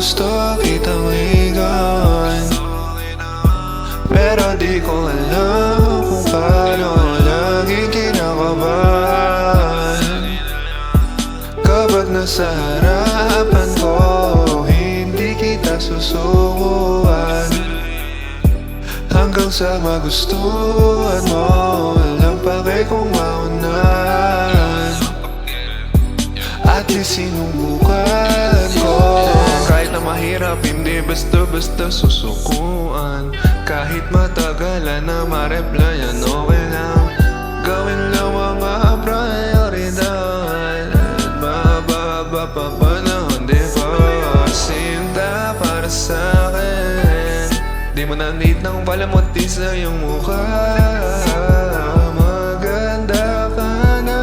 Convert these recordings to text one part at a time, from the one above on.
Gusto kitang ligawan, pero di ko alam kung paano. Laging kinakabahan kapag nasa harapan ko. Hindi kita susukuan hanggang sa magustuhan mo. Walang pake kung maunahan, at least sinubukan ko. Kahit na mahirap, hindi basta-basta susukuan. Kahit matagalan na ma-replyan, okay lang. Gawin lang mga prioridad. Mahaba pa panahon, di ba? Sinta para sa'kin, di mo na need ng palamuti sa iyong mukha. Maganda ka na,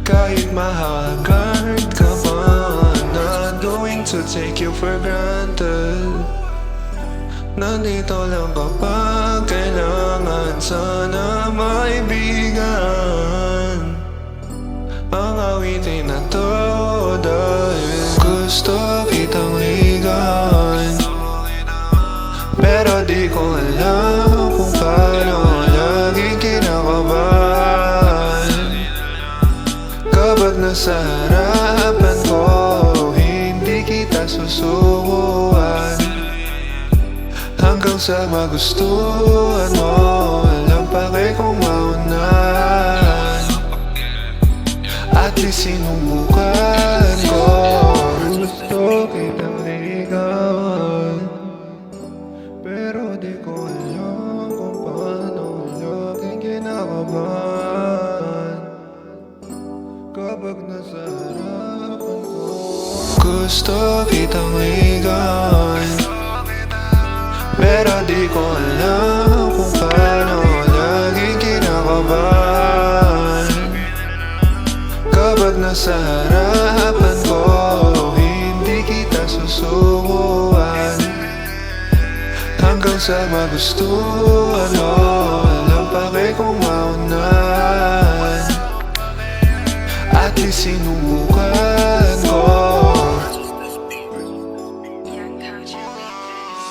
kahit mahagard ka pa. Not going to take you for granted. Nandito lang kapag kailangan. Sana maibigan ang awitin na to, dahil gusto kitang ligawan, pero di ko alam kung paano. Laging kinakabahan kapag nasa harapan ko. Hindi kita susukuan hanggang sa magustuhan mo. Walang pake kung maunahan, at least sinubukan ko. Gusto kitang ligawan, pero di ko alam kung paano. Laging kinakabahan kapag nasa harapan ko. Gusto kitang ligawan, pero di ko alam kung paano. Laging kinakabahan kapag nasa harapan ko. Hindi kita susukuan hanggang sa magustuhan mo. Walang pake kung maunahan, at least sinubukan ko. Young Culture Beats.